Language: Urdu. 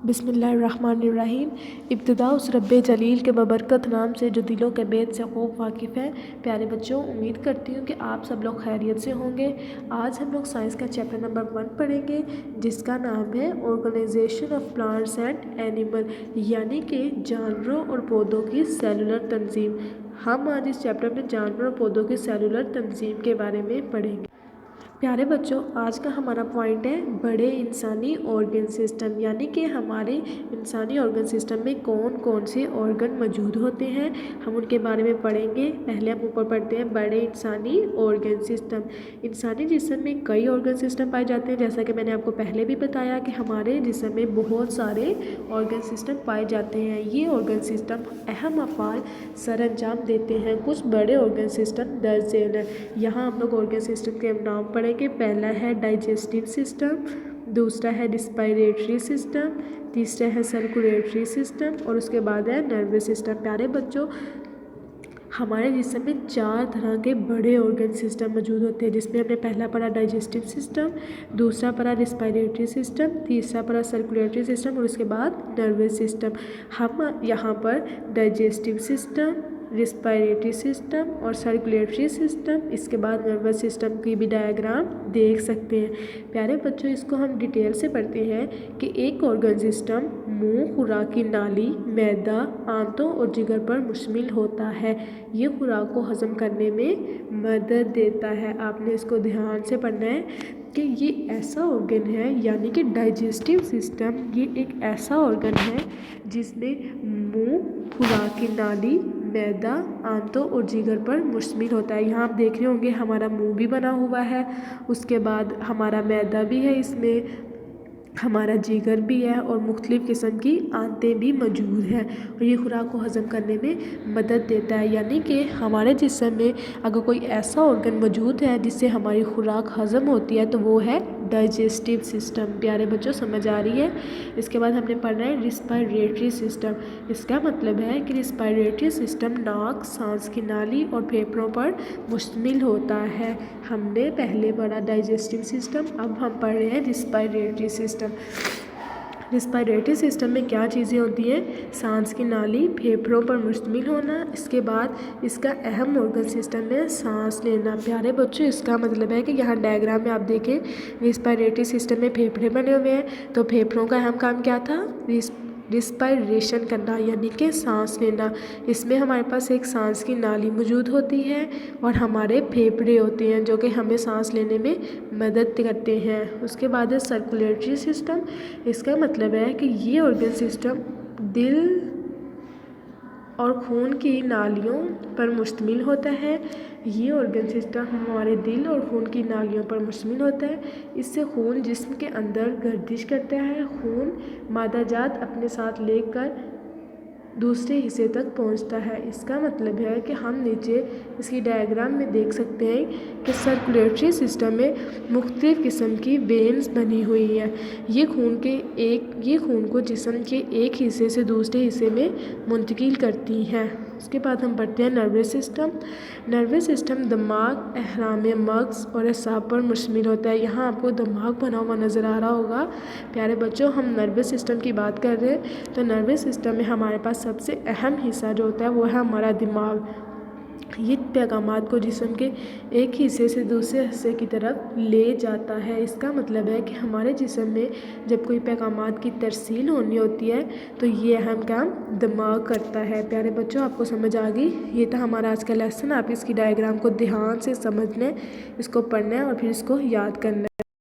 بسم اللہ الرحمن الرحیم۔ ابتدا اس رب جلیل کے ببرکت نام سے جو دلوں کے بید سے خوب واقف ہے۔ پیارے بچوں، امید کرتی ہوں کہ آپ سب لوگ خیریت سے ہوں گے۔ آج ہم لوگ سائنس کا چیپٹر نمبر 1 پڑھیں گے، جس کا نام ہے organization of plants and animal, یعنی کہ جانوروں اور پودوں کی سیلولر تنظیم۔ ہم آج اس چیپٹر میں جانوروں اور پودوں کی سیلولر تنظیم کے بارے میں پڑھیں گے۔ پیارے بچوں، آج کا ہمارا پوائنٹ ہے بڑے انسانی آرگن سسٹم، یعنی کہ ہمارے انسانی آرگن سسٹم میں کون کون سے آرگن موجود ہوتے ہیں، ہم ان کے بارے میں پڑھیں گے۔ پہلے ہم اوپر پڑھتے ہیں بڑے انسانی آرگن سسٹم۔ انسانی جسم میں کئی آرگن سسٹم پائے جاتے ہیں، جیسا کہ میں نے آپ کو پہلے بھی بتایا کہ ہمارے جسم میں بہت سارے آرگن سسٹم پائے جاتے ہیں۔ یہ آرگن سسٹم اہم افعال سر انجام دیتے ہیں۔ کچھ بڑے آرگن سسٹم درج ذیل ہیں۔ یہاں ہم لوگ آرگن سسٹم کے نام پڑھیں کہ پہلا ہے ڈائجسٹیو سسٹم، دوسرا ہے ریسپائریٹری سسٹم، تیسرا ہے سرکولیٹری سسٹم اور اس کے بعد ہے نروس سسٹم۔ پیارے بچوں، ہمارے جسم میں 4 طرح کے بڑے آرگن سسٹم موجود ہوتے ہیں، جس میں ہم نے پہلا پڑھا ڈائجسٹیو سسٹم، دوسرا پڑھا ریسپائریٹری سسٹم، تیسرا پڑھا سرکولیٹری سسٹم اور اس کے بعد نروس سسٹم۔ ہم یہاں پر ڈائجسٹیو سسٹم، ریسپائریٹری سسٹم اور سرکولیٹری سسٹم، اس کے بعد نروس سسٹم کی بھی ڈائیگرام دیکھ سکتے ہیں۔ پیارے بچوں، اس کو ہم ڈیٹیل سے پڑھتے ہیں کہ ایک آرگن سسٹم منہ، خوراک کی نالی، معدہ، آنتوں اور جگر پر مشتمل ہوتا ہے۔ یہ خوراک کو ہضم کرنے میں مدد دیتا ہے۔ آپ نے اس کو دھیان سے پڑھنا ہے کہ یہ ایسا آرگن ہے، یعنی کہ ڈائجسٹیو سسٹم یہ ایک ایسا آرگن ہے جس میں منہ، خوراک کی نالی، معدہ، آنتوں اور جگر پر مشتمل ہوتا ہے۔ یہاں آپ دیکھ رہے ہوں گے ہمارا منہ بھی بنا ہوا ہے، اس کے بعد ہمارا معدہ بھی ہے، اس میں ہمارا جگر بھی ہے اور مختلف قسم کی آنتیں بھی موجود ہیں، اور یہ خوراک کو ہضم کرنے میں مدد دیتا ہے۔ یعنی کہ ہمارے جسم میں اگر کوئی ایسا آرگن موجود ہے جس سے ہماری خوراک ہضم ہوتی ہے تو وہ ہے ڈائجسٹیو سسٹم۔ پیارے بچوں، سمجھ آ رہی ہے؟ اس کے بعد ہم نے پڑھنا ہے ریسپائریٹری سسٹم۔ اس کا مطلب ہے کہ ریسپائریٹری سسٹم ناک، سانس کی نالی اور پھیپھڑوں پر مشتمل ہوتا ہے۔ ہم نے پہلے پڑھا ڈائجسٹیو سسٹم، اب ہم پڑھ رہے ہیں ریسپائریٹری سسٹم۔ ریسپائریٹری سسٹم میں کیا چیزیں ہوتی ہیں؟ سانس کی نالی، پھیپھڑوں پر مشتمل ہونا، اس کے بعد اس کا اہم آرگن سسٹم ہے سانس لینا۔ پیارے بچوں، اس کا مطلب ہے کہ یہاں ڈائیگرام میں آپ دیکھیں ریسپائریٹری سسٹم میں پھیپھڑے بنے ہوئے ہیں، تو پھیپھڑوں کا اہم کام کیا تھا؟ ریسپائریشن کرنا، یعنی کہ سانس لینا۔ اس میں ہمارے پاس ایک سانس کی نالی موجود ہوتی ہے اور ہمارے پھیپھڑے ہوتے ہیں جو کہ ہمیں سانس لینے میں مدد کرتے ہیں۔ اس کے بعد ہے سرکولیٹری سسٹم۔ اس کا مطلب ہے کہ یہ آرگن سسٹم دل اور خون کی نالیوں پر مشتمل ہوتا ہے۔ یہ آرگن سسٹم ہمارے دل اور خون کی نالیوں پر مشتمل ہوتا ہے۔ اس سے خون جسم کے اندر گردش کرتا ہے، خون مادہ جات اپنے ساتھ لے کر دوسرے حصے تک پہنچتا ہے۔ اس کا مطلب ہے کہ ہم نیچے اس کی ڈائیگرام میں دیکھ سکتے ہیں کہ سرکولیٹری سسٹم میں مختلف قسم کی وینز بنی ہوئی ہیں۔ یہ خون کو جسم کے ایک حصے سے دوسرے حصے میں منتقل کرتی ہیں۔ اس کے بعد ہم پڑھتے ہیں نروس سسٹم۔ نروس سسٹم دماغ، اہرام مغز اور اعصاب پر مشتمل ہوتا ہے۔ یہاں آپ کو دماغ بنا ہوا نظر آ رہا ہوگا۔ پیارے بچوں، ہم نروس سسٹم کی بات کر رہے ہیں، تو نروس سسٹم میں ہمارے پاس سب سے اہم حصہ جو ہوتا ہے وہ ہے ہمارا دماغ۔ یہ پیغامات کو جسم کے ایک حصے سے دوسرے حصے کی طرف لے جاتا ہے۔ اس کا مطلب ہے کہ ہمارے جسم میں جب کوئی پیغامات کی ترسیل ہونی ہوتی ہے تو یہ اہم کام دماغ کرتا ہے۔ پیارے بچوں، آپ کو سمجھ آ گئی؟ یہ تھا ہمارا آج کا لیسن۔ آپ اس کی ڈائیگرام کو دھیان سے سمجھنا ہے، اس کو پڑھنا ہے اور پھر اس کو یاد کرنا ہے۔